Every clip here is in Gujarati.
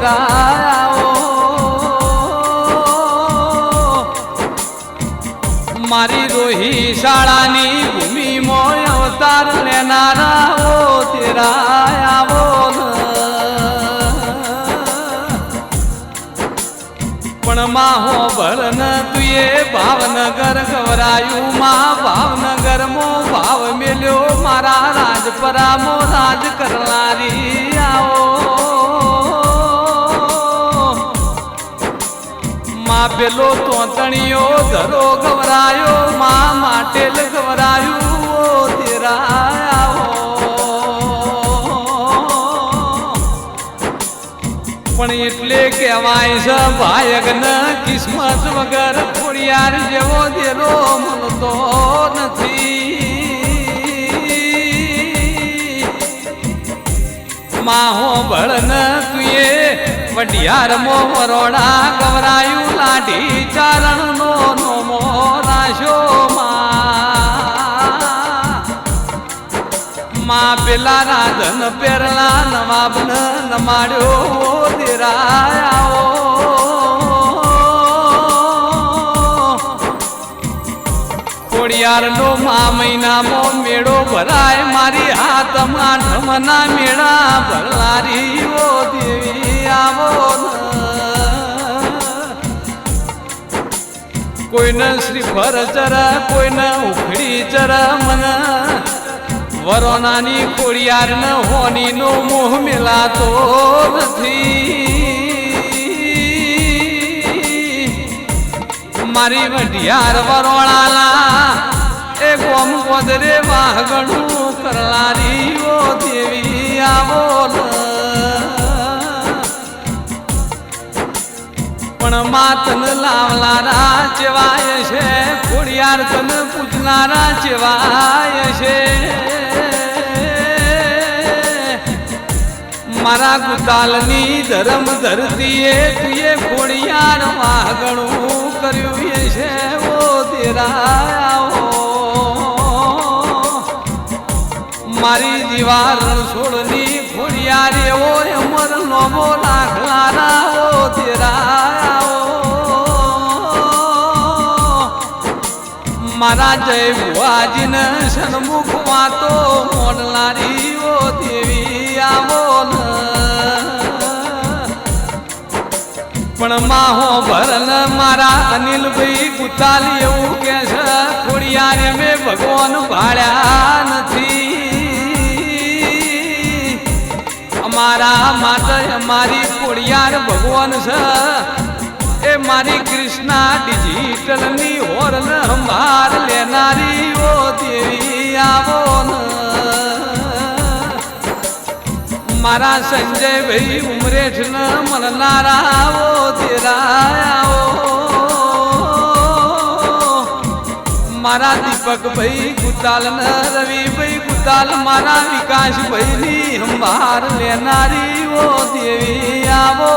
તેરાઓ મારી રોહી શાળાની ભૂમિ મોય અવતાર લેનારાઓ તેરાઓ પણ માહો ભળન તુએ ભાવનગર ગવરાયું માં ભાવનગર મો ભાવ મેલ્યો મારા રાજપરા મો રાજ કરનારી આવો માં પેલો તોતણીઓ ધરો ગવરાયો માં માટેલ ગવરાયું તેરા આવો પણ એટલે કહેવાય છે ભાયગન કિસ્મત વગર ખોડિયાર જેવો દેલો મળતો નથી માહો ભળન તુએ વઢિયાર મો વરોડા ગવરાયું લાઢી ચારણ નો નોમો રાશો માં પેલા રાધન પેરલા નવાબન નમાડ્યો દેરાયાઓ ખોડિયાર નો મા મહિનામાં મેળો ભરાય મારી હાથમાં ઢમના મેળા ભરલારી ઓ દેવી આવો કોઈને શ્રીફળ ચર કોઈને ઉખડી ચર મન વરોનાની ખોડિયાર ન હોની નો મોહ મેલાતો નથી મારી વઢિયાર વરોણાલા એ ગોમ ગોદરે વાહગણું કરલારી ઓ દેવી આવો પણ માતન લાવલારા ચેવાય છે ખોડિયાર તન પૂજનારા ચેવાય છે મારા ગુતાલની ધર્મ ધરતીએ તુએ ખોડિયાર વાગણું કર્યું છે ઓ તેરાઓ મારી દીવાર છોડની ખોડિયાર એવો અમર નોમો લાખલારા ઓ તેરાઓ મારા જય ભુવાજીને સન્મુખ વાતો મોડલારી ઓ દેવી આવો પણ માહો ભરન મારા અનિલભાઈ ગુતાલ એવું કે છે ખોડિયાર મેં ભગવાન ભાળ્યા નથી અમારા માતા અમારી ખોડિયાર ભગવાન છે એ મારી કૃષ્ણા ડિજિટલ ની હોરન સંભાળ લેનારી ઓ દેવી આવો મારા સંજયભાઈ ઉમરેઠ ન મળનારા ઓ તેરાઓ મારા દીપકભાઈ ગુતાલ ન રવિભાઈ ગુતાલ મારા વિકાસભાઈ ની સંભાળ લેનારી ઓ દેવી આવો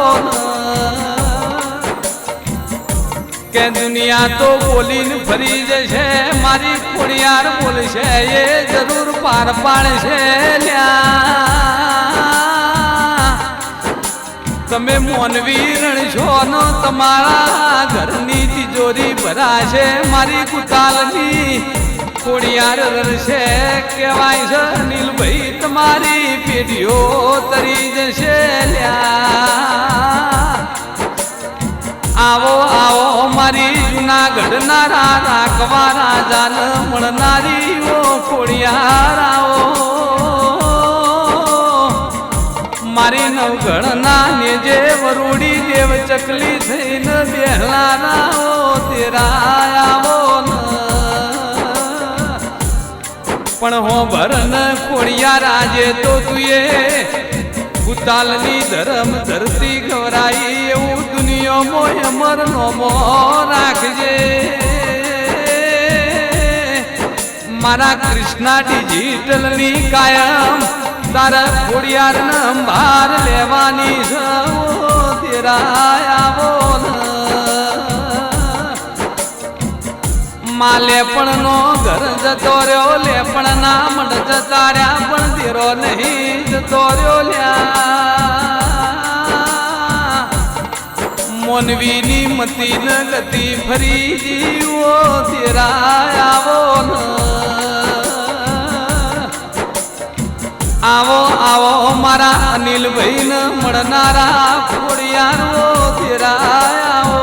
કે દુનિયા તો બોલીને ફરી જશે મારી ખોડિયાર બોલશે એ જરૂર પાર પાડશે તમે મોનવી રણ છો ને તમારા ઘરની તિજોરી ભરાશે મારી કુતાલની ખોડિયાર રડશે કહેવાય છે નીલભાઈ તમારી પેઢીઓ તરી જશે આવો આવો મારી જૂનાગઢ નારા રાખવા રાજાન મળનારી ઓ ખોડિયાર આવો મારી નવગઢ ના નેજે વરુડી દેવ ચકલી થઈને બેહલાના ઓ તેરા આવો પણ હો ભરન ખોડિયાર આજે તો તુએ ગુતાલની ધર્મ ધરતી ગવરાઈ એવું દુનિયામાં અમર નોમો રાખજે મારા કૃષ્ણા ડિજિટલ ની કાયમ તારા ખોડિયાર ને અંબાર લેવાની છે તેરા આવો માં લેપણ નો ઘર જતો રહ્યો લેપણ ના મઢ જતા રહ્યા પણ તેરો નહીં જતો રહ્યો લ્યા મોનવીની મતી ન ગતિ ફરી જીવો તેરા આવો આવો આવો મારા અનિલભાઈ ને મળનારા ખોડિયારો તેરા આવો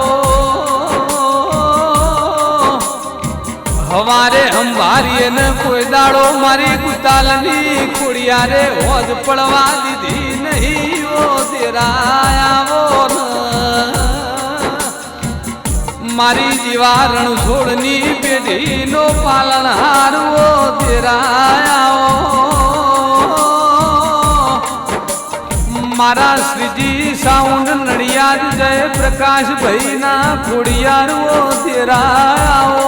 હવારે અંબારીએ ને કોઈ દાડો મારી ગુતાલની ખોડિયારે હોજ પડવા દીધી નહીં ઓ તેરા આવો મારી જીવા રણછોડની પેઢીનો પાલનહાર ઓ તેરા આવો મારા શ્રીજી સાઉન્ડ નડિયાદ જય પ્રકાશ ભાઈ ના ખોડિયાર ઓ તેરા આવો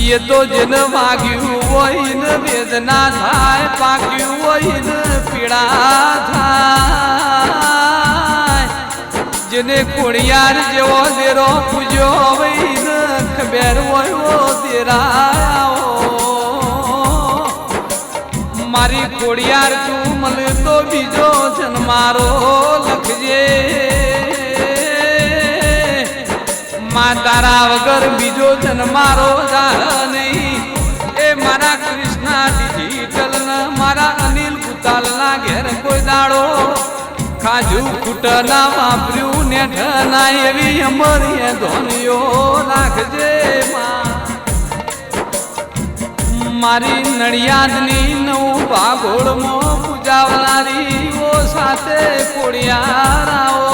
ये तो जिन वाग्यू वहीन वेदना थाय पाक्यू वहीन पीड़ा थाय जिने कोड़ियार जेवो देरो पूजो वहीन खबर वो तेरा मारी कोड़ियार तू मले तो बीजो जन मारो लखजे मां तारा वगर बीजो जन मारो नहीं ए मारा कृष्णा डिजिटल न मारा अनिल गुताल ना घेर कोई दाड़ो खाजू खूटना वापरू नेठ ना एवी अमरी धोनियो राखजे मारी नड़ियादनी नव भागोड़ मो पूजावनारी वो साथे कोड़ियाराओ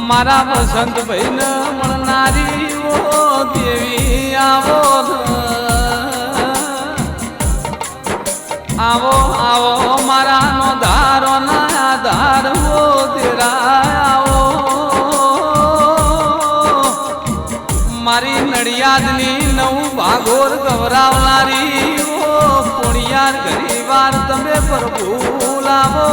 मारा बसंत भाई न मणनारी वो देवी आवो आवो आवो मारा नो धारो ना आधार वो तेरा आवो मारी नड़ियादनी नव भागोर गवरावनारी वो पुणियार गरीबार तमे प्रभु लावो